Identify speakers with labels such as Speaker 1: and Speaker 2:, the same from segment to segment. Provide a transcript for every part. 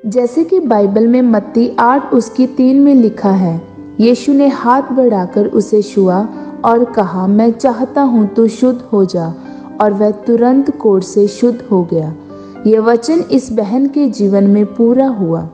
Speaker 1: जैसे कि बाइबल में मत्ती 8 उसकी 3 में लिखा है, यीशु ने हाथ बढ़ाकर उसे छुआ और कहा, मैं चाहता हूँ तू शुद्ध हो जा, और वह तुरंत कोढ़ से शुद्ध हो गया। यह वचन इस बहन के जीवन में पूरा हुआ।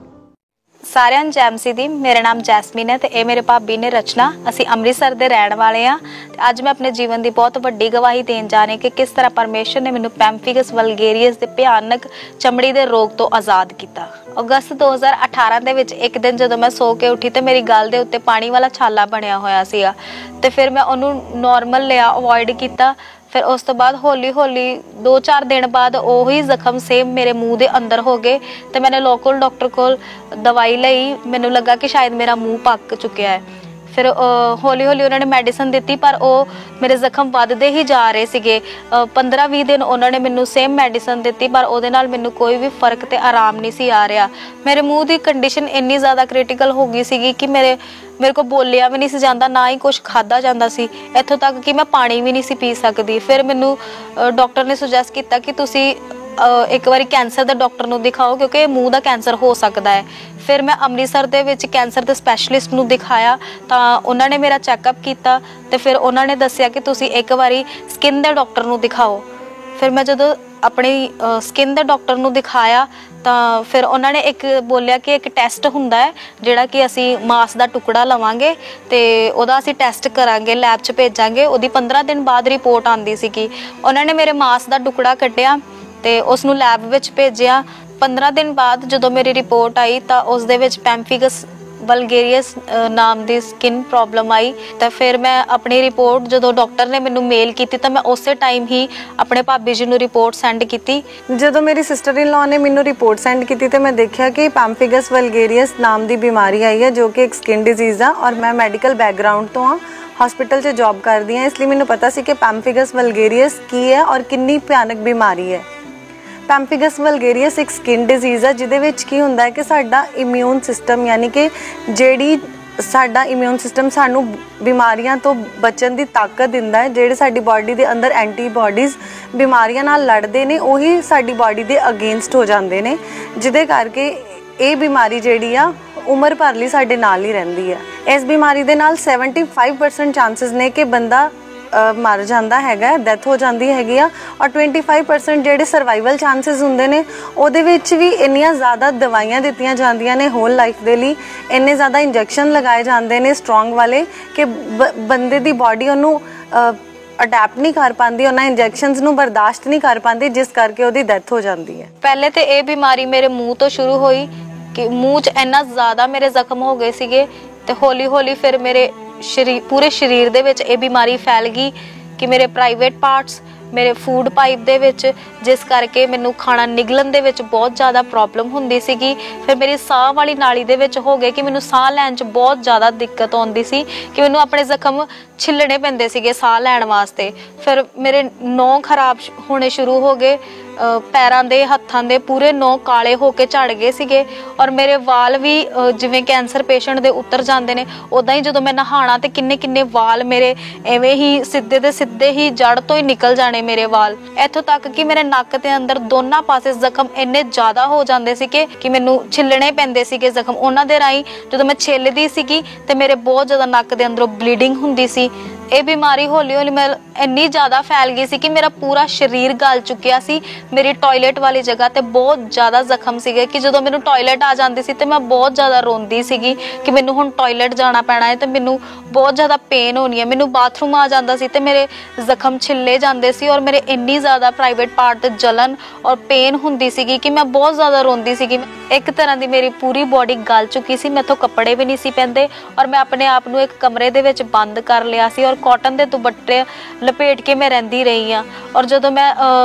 Speaker 2: सारिਆਂ ਨੂੰ जय मसीह दी। मेरा नाम जैस्मीन है ते ये मेरे भाभी ने रचना। ਅਸੀਂ ਅੰਮ੍ਰਿਤਸਰ ਦੇ ਰਹਿਣ ਵਾਲੇ ਆ ਤੇ ਅੱਜ ਮੈਂ ਆਪਣੇ ਜੀਵਨ ਦੀ ਬਹੁਤ ਵੱਡੀ ਗਵਾਹੀ ਦੇਣ ਜਾ ਰਹੀ ਕਿ ਕਿਸ ਤਰ੍ਹਾਂ ਪਰਮੇਸ਼ਰ ਨੇ ਮੈਨੂੰ ਪੈਂਫੀਗਸ ਵਲਗੇਰੀਅਸ ਦੇ ਭਿਆਨਕ ਚਮੜੀ ਦੇ ਰੋਗ ਤੋਂ ਆਜ਼ਾਦ ਕੀਤਾ। ਅਗਸਤ 2018 ਦੇ ਵਿੱਚ ਇੱਕ ਦਿਨ ਜਦੋਂ ਮੈਂ ਸੋ ਕੇ ਉੱਠੀ ਤੇ ਮੇਰੀ ਗਲ ਦੇ ਉੱਤੇ ਪਾਣੀ ਵਾਲਾ ਛਾਲਾ ਬਣਿਆ ਹੋਇਆ ਸੀਗਾ ਤੇ ਫਿਰ ਮੈਂ ਉਹਨੂੰ ਨਾਰਮਲ ਲਿਆ, ਅਵੋਇਡ ਕੀਤਾ। फिर उस तो बाद हौली हौली 2-4 दिन बाद ਉਹੀ ਜ਼ਖਮ सेम मेरे मुँह ਦੇ अंदर हो गए ਤੇ मैंने लोकल डॉक्टर ਕੋਲ दवाई ਲਈ। ਮੈਨੂੰ ਲੱਗਾ ਕਿ ਸ਼ਾਇਦ ਮੇਰਾ ਮੂੰਹ ਪੱਕ ਚੁੱਕਿਆ ਹੈ। ਫਿਰ ਹੌਲੀ ਹੌਲੀ ਉਹਨਾਂ ਨੇ ਮੈਡੀਸਨ ਦਿੱਤੀ ਪਰ ਉਹ ਮੇਰੇ ਜ਼ਖਮ ਵੱਧਦੇ ਹੀ ਜਾ ਰਹੇ ਸੀਗੇ। 15-20 ਦਿਨ ਉਹਨਾਂ ਨੇ ਮੈਨੂੰ ਸੇਮ ਮੈਡੀਸਨ ਦਿੱਤੀ ਪਰ ਉਹਦੇ ਨਾਲ ਮੈਨੂੰ ਕੋਈ ਵੀ ਫਰਕ ਤੇ ਆਰਾਮ ਨਹੀਂ ਸੀ ਆ ਰਿਹਾ। ਮੇਰੇ ਮੂੰਹ ਦੀ ਕੰਡੀਸ਼ਨ ਇੰਨੀ ਜ਼ਿਆਦਾ ਕ੍ਰਿਟੀਕਲ ਹੋ ਗਈ ਸੀਗੀ ਕਿ ਮੇਰੇ को बोलिया भी नहीं सी जाता, ना ही कुछ खादा जाता सी, इत्थों तक कि मैं पानी भी नहीं सी पी सकती। फिर मैनू डॉक्टर ने सुजैसट किया कि तुसी एक बारी कैंसर के डॉक्टर नूं दिखाओ क्योंकि मूँह का कैंसर हो सकता है। फिर मैं अमृतसर दे विच कैंसर के स्पैशलिस्ट नूं दिखाया तो उन्होंने मेरा चैकअप किया तो फिर उन्होंने दस्सिया कि तुसी एक बारी स्किन के डॉक्टर नूं दिखाओ। फिर मैं जदों अपनी स्किन के डॉक्टर नूं दिखाया तो फिर उन्होंने एक बोलिया कि एक टैसट हुंदा है जिहड़ा कि असी मांस का टुकड़ा लवांगे तो उहदा असी टैसट करांगे, लैब च भेजांगे। उहदी 15 दिन बाद रिपोर्ट आंदी सीगी। उन्होंने मेरे मांस का टुकड़ा कड्ढिया तो उसनूं लैब विच भेजिया। 15 दिन बाद जदों मेरी रिपोर्ट आई तो उस दे विच पैंफीगस वलगेरियस नाम की स्किन प्रॉब्लम आई। तो फिर मैं अपनी रिपोर्ट जो डॉक्टर ने मैनू मेल की तो मैं उस टाइम ही अपने भाभी जी नू रिपोर्ट सेंड की।
Speaker 3: जो मेरी सिस्टर इन लॉ ने मैनू रिपोर्ट सेंड की तो मैं देखा कि पैंफीगस वलगेरियस नाम की बीमारी आई है जो कि एक स्किन डिजीज़ आ और मैं मैडिकल बैकग्राउंड तो हाँ, हॉस्पिटल से जॉब करती हाँ, इसलिए मैनू पता सी कि पैंफीगस वलगेरियस की है और कितनी भयानक बीमारी है। पैंफीगस वलगेरियस एक स्किन डिजीज़ है जिहदे विच की हुंदा है कि साडा इम्यून सिस्टम यानी कि जिहड़ी साडा इम्यून सिस्टम सानू बीमारियां तो बचन की ताकत दिंदा है। जिहड़े साडी बॉडी दे अंदर एंटीबॉडीज़ बीमारियां नाल लड़दे ने उही साडी बॉडी दे अगेंस्ट हो जांदे ने, जिहदे करके ये बीमारी जिहड़ी आ उम्र भर लई साडे नाल ही रहिंदी है। इस बीमारी दे नाल 75% चांसिस ने कि बंदा मर जाता है, डैथ हो जाती हैगी आ, और 25% जेडे सर्वाइवल चांसिस होंगे ने उहदे विच भी इन्नियां ज़्यादा दवाइयां दित्तियां जांदियां ने होल लाइफ दे लई, इन्ने ज़्यादा इंजैक्शन लगाए जाते हैं स्ट्रोंग वाले कि बंदे दी बॉडी उहनूं अडैप्ट नहीं कर पाती, उन्होंने इंजैक्शनस नूं बर्दाश्त नहीं कर पाती जिस करके उहदी डैथ हो जाती है।
Speaker 2: पहले तो ये बीमारी मेरे मूँह तो शुरू हुई कि मूँह च इन्ना ज़्यादा मेरे जख्म हो गए सीगे ते हौली हौली फिर मेरे पूरे शरीर दे विच ये बीमारी फैल गई कि मेरे प्राइवेट पार्ट्स मेरे फूड पाइप दे विच जिस करके मैनू खाना निगलन दे विच बहुत ज़्यादा प्रॉब्लम हुंदी सीगी। फिर मेरी साह वाली नाली दे विच हो गए कि मैनू साह लैण च बहुत ज़्यादा दिक्कत आउंदी सी कि मैनू अपने जख्म छिलने पैंदे सीगे साह लैण वास्ते। फिर मेरे नौं खराब होने शुरू हो गए, पैरां दे हत्थां दे पूरे नौं काले होके झड़ गए सीगे और मेरे वाल भी जिवें कैंसर पेशेंट दे उतर जाते हैं उदां ही जदों मैं नहाना तो किन्ने किन्ने वाल मेरे एवें ही सीधे दे सीधे ही जड़ तो ही निकल जाने मेरे वाल, इत्थों तक कि मेरे नक दे अंदर दोनों पासे जख्म इन्ने ज़्यादा हो जाते सीगे कि मैनू छिलने पैंदे सीगे जख्म। उन्हां दे राहीं जदों मैं छिलदी सीगी ते मेरे बहुत ज़्यादा नक दे अंदरों ब्लीडिंग हुंदी सी। ये बीमारी हौली हौली मैं इन्नी ज़्यादा फैल गई सी कि मेरा पूरा शरीर गल चुकिया सी। मेरी टॉयलेट वाली जगह ते बहुत ज़्यादा जख्म सीगे कि जदों मैनू टॉयलेट आ जाती सी ते मैं बहुत ज़्यादा रोंदी सीगी कि मैनू हुण टॉयलेट जाना पैना है तो मैनू बहुत ज़्यादा पेन होनी है। मैनू बाथरूम आ जाता सी ते मेरे जख्म छिले जाते सी और मेरे इन्नी ज़्यादा प्राइवेट पार्ट ते जलन और पेन हुंदी सीगी कि मैं बहुत ज़्यादा रोंदी सीगी। एक तरह की मेरी पूरी बॉडी गल चुकी सी, मैथों कपड़े भी नहीं सी पैंदे और मैं अपने आप नूं एक कमरे दे विच बंद कर लिया सी और ਨਾਲ ਕਾਟਨ ਦੇ ਦੁਪੱਟੇ ਲਪੇਟ ਕੇ ਮੈਂ ਰਹਿੰਦੀ ਰਹੀ ਹਾਂ। ਔਰ ਜਦੋਂ ਮੈਂ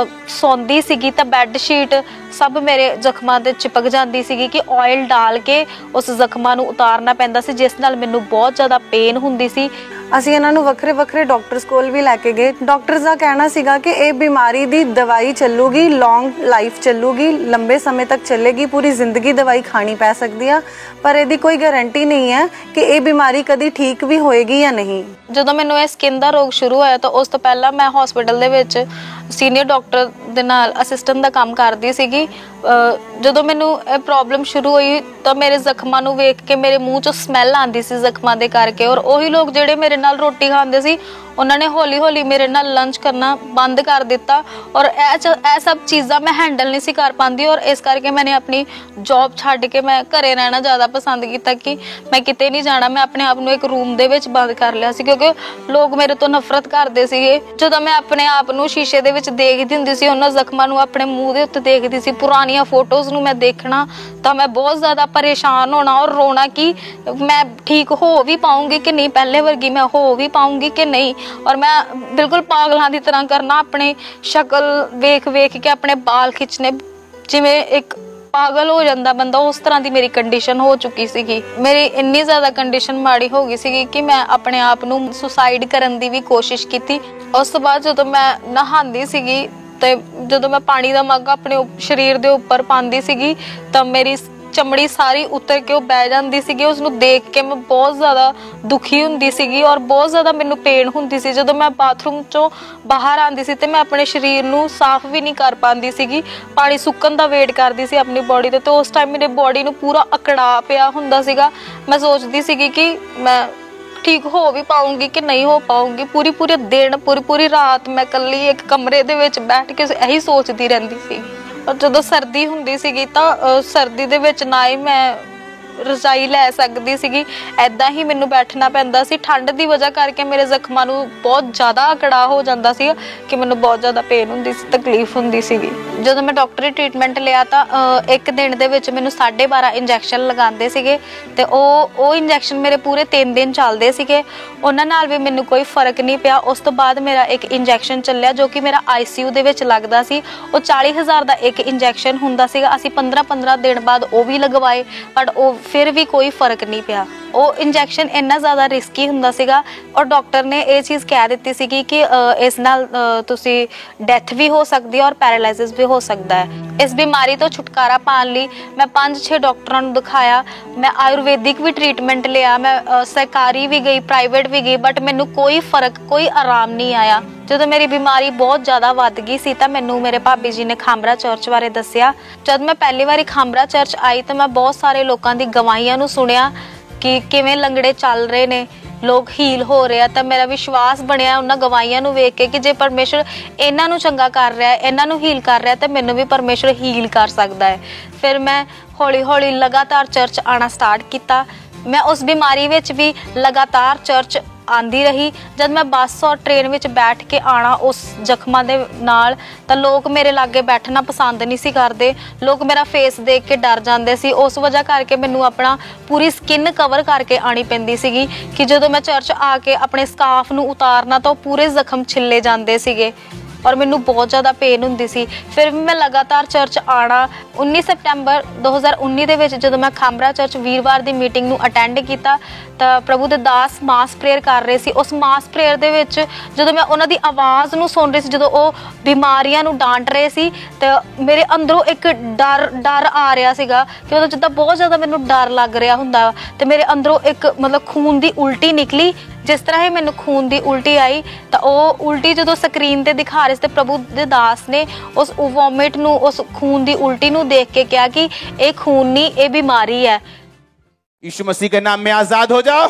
Speaker 2: ਸੌਂਦੀ ਸੀਗੀ ਤਾਂ ਬੈੱਡ ਸ਼ੀਟ ਸਭ ਮੇਰੇ ਜ਼ਖਮਾਂ ਤੇ ਚਿਪਕ ਜਾਂਦੀ ਸੀਗੀ ਕਿ ਆਇਲ ਡਾਲ ਕੇ ਉਸ ਜ਼ਖਮਾਂ ਨੂੰ ਉਤਾਰਨਾ ਪੈਂਦਾ ਸੀ, ਜਿਸ ਨਾਲ ਮੈਨੂੰ ਬਹੁਤ ਜ਼ਿਆਦਾ ਪੇਨ ਹੁੰਦੀ ਸੀ।
Speaker 3: ਅਸੀਂ ਇਹਨਾਂ ਨੂੰ ਵੱਖਰੇ ਵੱਖਰੇ ਡਾਕਟਰਸ ਕੋਲ ਵੀ ਲੈ ਕੇ ਗਏ। ਡਾਕਟਰਸ ਦਾ ਕਹਿਣਾ ਸੀਗਾ ਕਿ ਇਹ ਬਿਮਾਰੀ ਦੀ ਦਵਾਈ ਚੱਲੂਗੀ, ਲੌਂਗ ਲਾਈਫ ਚੱਲੂਗੀ, ਲੰਬੇ ਸਮੇਂ ਤੱਕ ਚੱਲੇਗੀ, ਪੂਰੀ ਜ਼ਿੰਦਗੀ ਦਵਾਈ ਖਾਣੀ ਪੈ ਸਕਦੀ ਆ, ਪਰ ਇਹਦੀ ਕੋਈ ਗਾਰੰਟੀ ਨਹੀਂ ਹੈ ਕਿ ਇਹ ਬਿਮਾਰੀ ਕਦੀ ਠੀਕ ਵੀ ਹੋਏਗੀ ਜਾਂ ਨਹੀਂ।
Speaker 2: ਜਦੋਂ ਮੈਨੂੰ ਇਹ ਸਕਿਨ ਦਾ ਰੋਗ ਸ਼ੁਰੂ ਹੋਇਆ ਤਾਂ ਉਸ ਤੋਂ ਪਹਿਲਾਂ ਮੈਂ ਹਸਪੀਟਲ ਦੇ ਵਿੱਚ ਸੀਨੀਅਰ ਡਾਕਟਰ ਦੇ ਨਾਲ ਅਸਿਸਟੈਂਟ ਦਾ ਕੰਮ ਕਰਦੀ ਸੀਗੀ। ਜਦੋਂ ਮੈਨੂੰ ਇਹ ਪ੍ਰੋਬਲਮ ਸ਼ੁਰੂ ਹੋਈ ਤਾਂ ਮੇਰੇ ਜ਼ਖਮਾਂ ਨੂੰ ਵੇਖ ਕੇ ਮੇਰੇ ਮੂੰਹ 'ਚੋਂ ਸਮੈਲ ਆਉਂਦੀ ਸੀ ਜ਼ਖਮਾਂ ਦੇ ਕਰਕੇ। ਔਰ ਉਹੀ ਲੋਕ ਜਿਹੜੇ ਮੇਰੇ ਨਾਲ ਰੋਟੀ ਖਾਂਦੇ ਸੀ ਉਹਨਾਂ ਨੇ ਹੌਲੀ ਹੌਲੀ ਮੇਰੇ ਨਾਲ ਲੰਚ ਕਰਨਾ ਬੰਦ ਕਰ ਦਿੱਤਾ। ਔਰ ਇਹ ਸਭ ਚੀਜ਼ਾਂ ਮੈਂ ਹੈਂਡਲ ਨਹੀਂ ਸੀ ਕਰ ਪਾਉਂਦੀ, ਔਰ ਇਸ ਕਰਕੇ ਮੈंने ਆਪਣੀ ਜੌਬ ਛੱਡ ਕੇ ਮੈਂ ਘਰੇ ਰਹਿਣਾ ਜ਼ਿਆਦਾ ਪਸੰਦ ਕੀਤਾ ਕਿ ਮੈਂ ਕਿਤੇ ਨਹੀਂ ਜਾਣਾ। ਮੈਂ ਆਪਣੇ ਆਪ ਨੂੰ ਇੱਕ ਰੂਮ ਦੇ ਵਿੱਚ ਬੰਦ ਕਰ ਲਿਆ ਸੀ ਕਿਉਂਕਿ ਲੋਕ ਮੇਰੇ ਤੋਂ ਨਫ਼ਰਤ ਕਰਦੇ ਸੀਗੇ। ਜਦੋਂ ਮੈਂ ਆਪਣੇ ਆਪ ਨੂੰ ਸ਼ੀਸ਼ੇ ਦੇ ਵਿੱਚ ਦੇਖਦੀ ਹੁੰਦੀ ਸੀ, ਉਹਨਾਂ ਜ਼ਖਮਾਂ ਨੂੰ ਆਪਣੇ ਮੂੰਹ ਦੇ ਉੱਤੇ ਦੇਖਦੀ ਸੀ, ਪੁਰਾਣੀਆਂ ਫੋਟੋਜ਼ ਨੂੰ ਮੈਂ ਦੇਖਣਾ, ਤਾਂ ਮੈਂ ਬਹੁਤ ਜ਼ਿਆਦਾ ਪਰੇਸ਼ਾਨ ਹੋਣਾ ਔਰ ਰੋਣਾ ਕਿ ਮੈਂ ਠੀਕ ਹੋ ਵੀ ਪਾਉਂਗੀ ਕਿ ਨਹੀਂ, ਪਹਿਲੇ ਵਰਗੀ ਮੈਂ ਹੋ ਵੀ ਪਾਉਂਗੀ ਕਿ ਨਹੀਂ। ਔਰ ਮੈਂ ਬਿਲਕੁਲ ਪਾਗਲਾਂ ਦੀ ਤਰ੍ਹਾਂ ਕਰਨਾ, ਆਪਣੀ ਸ਼ਕਲ ਵੇਖ ਵੇਖ ਕੇ ਆਪਣੇ ਬਾਲ ਖਿੱਚਣੇ, ਜਿਵੇਂ ਇੱਕ ਪਾਗਲ ਹੋ ਜਾਂਦਾ ਬੰਦਾ, ਉਸ ਤਰ੍ਹਾਂ ਦੀ ਮੇਰੀ ਕੰਡੀਸ਼ਨ ਹੋ ਚੁੱਕੀ ਸੀਗੀ। ਮੇਰੀ ਇੰਨੀ ਜ਼ਿਆਦਾ ਕੰਡੀਸ਼ਨ ਮਾੜੀ ਹੋ ਗਈ ਸੀਗੀ ਕਿ ਮੈਂ ਆਪਣੇ ਆਪ ਨੂੰ ਸੁਸਾਈਡ ਕਰਨ ਦੀ ਵੀ ਕੋਸ਼ਿਸ਼ ਕੀਤੀ। ਉਸ ਤੋਂ ਬਾਅਦ ਜਦੋਂ ਮੈਂ ਨਹਾਉਂਦੀ ਸੀਗੀ ਤੇ ਜਦੋਂ ਮੈਂ ਪਾਣੀ ਦਾ ਮੱਗ ਆਪਣੇ ਸਰੀਰ ਦੇ ਉੱਪਰ ਪਾਉਂਦੀ ਸੀਗੀ ਤਾਂ ਮੇਰੀ ਚਮੜੀ ਸਾਰੀ ਉਤਰ ਕੇ ਉਹ ਬਹਿ ਜਾਂਦੀ ਸੀਗੀ। ਉਸਨੂੰ ਦੇਖ ਕੇ ਮੈਂ ਬਹੁਤ ਜ਼ਿਆਦਾ ਦੁਖੀ ਹੁੰਦੀ ਸੀਗੀ ਔਰ ਬਹੁਤ ਜ਼ਿਆਦਾ ਮੈਨੂੰ ਪੇਨ ਹੁੰਦੀ ਸੀ। ਜਦੋਂ ਮੈਂ ਬਾਥਰੂਮ ਚੋਂ ਬਾਹਰ ਆਉਂਦੀ ਸੀ ਤੇ ਮੈਂ ਆਪਣੇ ਸਰੀਰ ਨੂੰ ਸਾਫ਼ ਵੀ ਨਹੀਂ ਕਰ ਪਾਉਂਦੀ ਸੀਗੀ, ਪਾਣੀ ਸੁੱਕਣ ਦਾ ਵੇਟ ਕਰਦੀ ਸੀ ਆਪਣੀ ਬੋਡੀ ਤੇ। ਉਸ ਟਾਈਮ ਮੇਰੇ ਬੋਡੀ ਨੂੰ ਪੂਰਾ ਅਕੜਾ ਪਿਆ ਹੁੰਦਾ ਸੀਗਾ। ਮੈਂ ਸੋਚਦੀ ਸੀਗੀ ਕਿ ਮੈਂ ਠੀਕ ਹੋ ਵੀ ਪਾਉਂਗੀ ਕਿ ਨਹੀਂ ਹੋ ਪਾਉਂਗੀ। ਪੂਰੇ ਦਿਨ ਪੂਰੀ ਰਾਤ ਮੈਂ ਇਕੱਲੀ ਇੱਕ ਕਮਰੇ ਦੇ ਵਿੱਚ ਬੈਠ ਕੇ ਇਹੀ ਸੋਚਦੀ ਰਹਿੰਦੀ ਸੀ। ਔਰ ਜਦੋਂ ਸਰਦੀ ਹੁੰਦੀ ਸੀਗੀ ਤਾਂ ਸਰਦੀ ਦੇ ਵਿੱਚ ਨਾ ਹੀ ਮੈਂ ਰਜ਼ਾਈ ਲੈ ਸਕਦੀ ਸੀਗੀ, ਐਦਾਂ ਹੀ ਮੈਨੂੰ ਬੈਠਣਾ ਪੈਂਦਾ ਸੀ। ਠੰਡ ਦੀ ਵਜ੍ਹਾ ਕਰਕੇ ਮੇਰੇ ਜ਼ਖਮਾਂ ਨੂੰ ਬਹੁਤ ਜ਼ਿਆਦਾ ਅਕੜਾ ਹੋ ਜਾਂਦਾ ਸੀ ਕਿ ਮੈਨੂੰ ਬਹੁਤ ਜ਼ਿਆਦਾ ਪੇਨ ਹੁੰਦੀ ਸੀ, ਤਕਲੀਫ ਹੁੰਦੀ ਸੀਗੀ। ਜਦੋਂ ਮੈਂ ਡਾਕਟਰੀ ਟ੍ਰੀਟਮੈਂਟ ਲਿਆ ਤਾਂ ਇੱਕ ਦਿਨ ਦੇ ਵਿੱਚ ਮੈਨੂੰ 12.5 ਇੰਜੈਕਸ਼ਨ ਲਗਾਉਂਦੇ ਸੀਗੇ ਤੇ ਉਹ ਇੰਜੈਕਸ਼ਨ ਮੇਰੇ ਪੂਰੇ 3 ਦਿਨ ਚੱਲਦੇ ਸੀਗੇ। ਉਹਨਾਂ ਨਾਲ ਵੀ ਮੈਨੂੰ ਕੋਈ ਫਰਕ ਨਹੀਂ ਪਿਆ। ਉਸ ਤੋਂ ਬਾਅਦ ਮੇਰਾ ਇੱਕ ਇੰਜੈਕਸ਼ਨ ਚੱਲਿਆ ਜੋ ਕਿ ਮੇਰਾ ICU ਦੇ ਵਿੱਚ ਲੱਗਦਾ ਸੀ। ਉਹ 40,000 ਦਾ ਇੱਕ ਇੰਜੈਕਸ਼ਨ ਹੁੰਦਾ ਸੀਗਾ। ਅਸੀਂ 15 ਦਿਨ ਬਾਅਦ ਉਹ ਵੀ ਲਗਵਾਏ, ਪਰ ਉਹ ਫਿਰ ਵੀ ਕੋਈ ਫਰਕ ਨਹੀਂ ਪਿਆ। ਉਹ ਇੰਜੈਕਸ਼ਨ ਇੰਨਾ ਜ਼ਿਆਦਾ ਰਿਸਕੀ ਹੁੰਦਾ ਸੀਗਾ ਔਰ ਡਾਕਟਰ ਨੇ ਇਹ ਚੀਜ਼ ਕਹਿ ਦਿੱਤੀ ਸੀਗੀ ਕਿ ਇਸ ਨਾਲ ਤੁਸੀਂ ਡੈਥ ਵੀ ਹੋ ਸਕਦੀ ਹੈ ਔਰ ਪੈਰਾਲਾਈਸਿਸ ਵੀ ਹੋ ਸਕਦਾ ਹੈ। ਇਸ ਬਿਮਾਰੀ ਤੋਂ ਛੁਟਕਾਰਾ ਪਾਉਣ ਲਈ ਮੈਂ 5-6 ਡਾਕਟਰਾਂ ਨੂੰ ਦਿਖਾਇਆ। ਮੈਂ ਆਯੁਰਵੈਦਿਕ ਵੀ ਟ੍ਰੀਟਮੈਂਟ ਲਿਆ, ਮੈਂ ਸਰਕਾਰੀ ਵੀ ਗਈ, ਪ੍ਰਾਈਵੇਟ ਵੀ ਗਈ, ਬਟ ਮੈਨੂੰ ਕੋਈ ਫਰਕ, ਕੋਈ ਆਰਾਮ ਨਹੀਂ ਆਇਆ। ਜਦੋਂ ਮੇਰੀ ਬਿਮਾਰੀ ਬਹੁਤ ਜ਼ਿਆਦਾ ਵੱਧ ਗਈ ਸੀ ਤਾਂ ਮੈਨੂੰ ਮੇਰੇ ਭਾਬੀ ਜੀ ਨੇ ਖਾਂਬਰਾ ਚਰਚ ਬਾਰੇ ਦੱਸਿਆ। ਜਦ ਮੈਂ ਪਹਿਲੀ ਵਾਰੀ ਖਾਂਬਰਾ ਚਰਚ ਆਈ ਤਾਂ ਮੈਂ ਬਹੁਤ ਸਾਰੇ ਲੋਕਾਂ ਦੀ ਗਵਾਹੀਆਂ ਨੂੰ ਸੁਣਿਆ ਕਿ ਕਿਵੇਂ ਲੰਗੜੇ ਚੱਲ ਰਹੇ ਨੇ, ਲੋਕ ਹੀਲ ਹੋ ਰਹੇ ਆ। ਤਾਂ ਮੇਰਾ ਵਿਸ਼ਵਾਸ ਬਣਿਆ ਉਹਨਾਂ ਗਵਾਹੀਆਂ ਨੂੰ ਵੇਖ ਕੇ ਕਿ ਜੇ ਪਰਮੇਸ਼ਰ ਇਹਨਾਂ ਨੂੰ ਚੰਗਾ ਕਰ ਰਿਹਾ, ਇਹਨਾਂ ਨੂੰ ਹੀਲ ਕਰ ਰਿਹਾ, ਤਾਂ ਮੈਨੂੰ ਵੀ ਪਰਮੇਸ਼ਰ ਹੀਲ ਕਰ ਸਕਦਾ ਹੈ। ਫਿਰ ਮੈਂ ਹੌਲੀ ਹੌਲੀ ਲਗਾਤਾਰ ਚਰਚ ਆਉਣਾ ਸਟਾਰਟ ਕੀਤਾ। ਮੈਂ ਉਸ ਬਿਮਾਰੀ ਵਿੱਚ ਵੀ ਲਗਾਤਾਰ ਚਰਚ ਆਂਦੀ ਰਹੀ। ਜਦ ਮੈਂ ਬੱਸ ਔਰ ਟ੍ਰੇਨ ਵਿੱਚ ਬੈਠ ਕੇ ਆਣਾ ਉਸ ਜ਼ਖਮਾਂ ਦੇ ਨਾਲ ਤਾਂ ਲੋਕ ਮੇਰੇ ਲਾਗੇ ਬੈਠਣਾ ਪਸੰਦ ਨਹੀਂ ਸੀ ਕਰਦੇ। ਲੋਕ ਮੇਰਾ ਫੇਸ ਦੇਖ ਕੇ ਡਰ ਜਾਂਦੇ ਸੀ। ਉਸ ਵਜ੍ਹਾ ਕਰਕੇ ਮੈਨੂੰ ਆਪਣਾ ਪੂਰੀ ਸਕਿਨ ਕਵਰ ਕਰਕੇ ਆਣੀ ਪੈਂਦੀ ਸੀਗੀ ਕਿ ਜਦੋਂ ਮੈਂ ਚਰਚ ਆ ਕੇ ਆਪਣੇ ਸਕਾਰਫ ਨੂੰ ਉਤਾਰਨਾ ਤਾਂ ਉਹ ਪੂਰੇ ਜ਼ਖਮ ਛਿੱਲੇ ਜਾਂਦੇ ਸੀਗੇ ਔਰ ਮੈਨੂੰ ਬਹੁਤ ਜ਼ਿਆਦਾ ਪੇਨ ਹੁੰਦੀ ਸੀ। ਫਿਰ ਵੀ ਮੈਂ ਲਗਾਤਾਰ ਚਰਚ ਆਣਾ। 19 ਸਤੰਬਰ 2019 ਦੇ ਵਿੱਚ ਜਦੋਂ ਮੈਂ ਖਾਂਬਰਾ ਚਰਚ ਵੀਰਵਾਰ ਦੀ ਮੀਟਿੰਗ ਨੂੰ ਅਟੈਂਡ ਕੀਤਾ ਤਾਂ ਪ੍ਰਭੂ ਦੇ ਦਾਸ ਮਾਸ ਪ੍ਰੇਅਰ ਕਰ ਰਹੇ ਸੀ। ਉਸ ਮਾਸ ਪ੍ਰੇਅਰ ਦੇ ਵਿੱਚ ਜਦੋਂ ਮੈਂ ਉਹਨਾਂ ਦੀ ਆਵਾਜ਼ ਨੂੰ ਸੁਣ ਰਹੀ ਸੀ, ਜਦੋਂ ਉਹ ਬਿਮਾਰੀਆਂ ਨੂੰ ਡਾਂਟ ਰਹੇ ਸੀ ਤਾਂ ਮੇਰੇ ਅੰਦਰੋਂ ਇੱਕ ਡਰ ਆ ਰਿਹਾ ਸੀਗਾ ਕਿ ਉਦੋਂ ਜਿੱਦਾਂ ਬਹੁਤ ਜ਼ਿਆਦਾ ਮੈਨੂੰ ਡਰ ਲੱਗ ਰਿਹਾ ਹੁੰਦਾ ਤੇ ਮੇਰੇ ਅੰਦਰੋਂ ਇੱਕ ਮਤਲਬ ਖੂਨ ਦੀ ਉਲਟੀ ਨਿਕਲੀ। ਜਿਸ ਤਰ੍ਹਾਂ ਹੀ ਮੈਨੂੰ ਖੂਨ ਦੀ ਉਲਟੀ ਆਈ ਤਾਂ ਉਹ ਉਲਟੀ ਜਦੋਂ ਸਕਰੀਨ ਤੇ ਦਿਖਾ ਰਹੇ ਸੀ ਤੇ ਪ੍ਰਭੂ ਦੇ ਦਾਸ ਨੇ ਉਸ ਵੋਮਿਟ ਨੂੰ, ਉਸ ਖੂਨ ਦੀ ਉਲਟੀ ਨੂੰ ਦੇਖ ਕੇ ਕਿਹਾ ਕਿ ਇਹ ਖੂਨ ਨਹੀਂ, ਇਹ बीमारी है।
Speaker 4: यीशु मसीह के नाम में आजाद हो जाओ।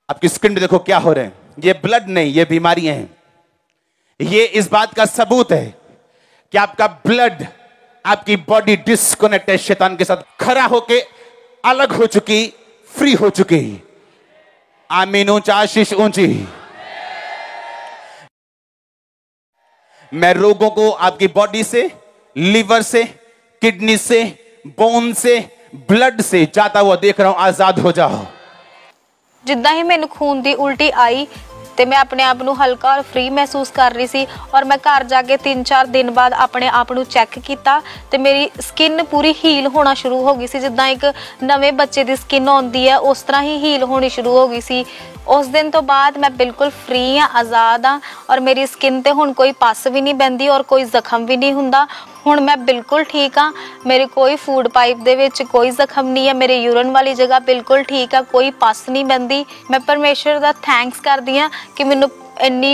Speaker 4: आपकी स्किन देखो क्या हो रहे हैं, ये ब्लड नहीं, ये बीमारियां हैं। ये इस बात का सबूत है कि आपका ब्लड, आपकी बॉडी डिस्कनेक्ट है शैतान के साथ, खरा होके अलग हो चुकी, फ्री हो चुकी। आमीन। ऊंचा आशीष ऊंची। मैं रोगों को आपकी बॉडी से, लीवर से, किडनी से, बोन से, ब्लड से जाता हुआ देख रहा हूं। आजाद हो जाओ।
Speaker 2: जिद्दां ही मैनूं खून दी उल्टी आई ਤੇ मैं अपने आप ਨੂੰ ਹਲਕਾ और फ्री महसूस कर रही सी और मैं घर जाके 3-4 दिन बाद अपने आप ਨੂੰ चैक किया ਤੇ मेरी स्किन पूरी हील होना शुरू हो गई सी। जिद्दां एक नवे बच्चे की स्किन आउंदी है उस तरह ही हील होनी शुरू हो गई सी। उस दिन तो बाद मैं बिल्कुल फ्री हाँ, आज़ाद हाँ और मेरी स्किन ते हुण कोई पस भी नहीं बहंदी और कोई जख्म भी नहीं हुंदा। हुण मैं बिल्कुल ठीक हाँ, मेरे कोई फूड पाइप दे विच कोई जख्म नहीं है, मेरे यूरन वाली जगह बिल्कुल ठीक है, कोई पस नहीं बहंदी। मैं परमेश्वर दा थैंक्स करदी हाँ कि मैनूं इन्नी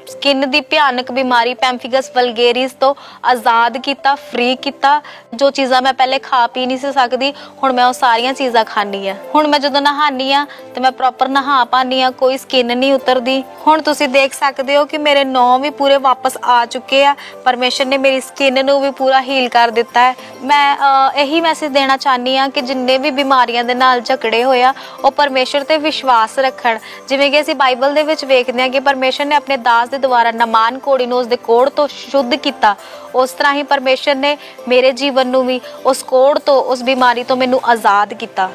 Speaker 2: स्किन दी भयानक बीमारी पैम्फिगस वल्गेरिस तो आज़ाद किया, फ्री किया। जो चीज़ां मैं पहले खा पी नहीं सी सकदी हुण मैं वो सारियां चीज़ां खानी है। हुण मैं जदों नहानी हाँ तो मैं प्रॉपर नहा पानी हाँ, कोई स्किन नहीं उतरदी। हुण तुसीं देख सकते हो कि मेरे नौ भी पूरे वापस आ चुके हैं। परमेश्वर ने मेरी स्किन नूं भी पूरा हील कर दिता है। मैं यही मैसेज देना चाहनी हाँ कि जिन्ने भी बीमारियां दे नाल झगड़े होए आ वो परमेश्वर ते विश्वास रखण। जिवें कि असीं बाइबल दे विच वेखदे हां कि परमेश्वर ने अपने दास दे द्वारा नमान कोड़ी नूं उसदे कोड़ तो शुद्ध किया, उस तरह ही परमेश्वर ने मेरे जीवन नूं भी उस कोड़ तो उस बीमारी तो मैनूं आज़ाद किया।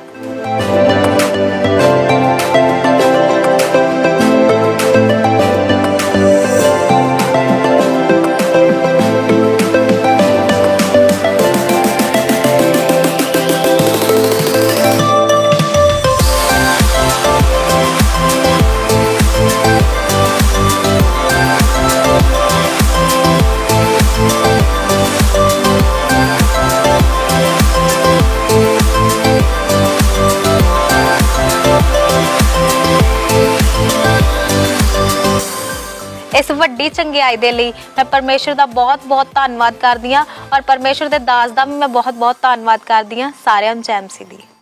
Speaker 2: इस वड्डी चंगियाई दे लई मैं परमेश्वर दा बहुत बहुत धन्नवाद करदी हां और परमेश्वर दे दास दा भी मैं बहुत बहुत धन्नवाद करदी हां। सारिआं नूं जय मसीह दी।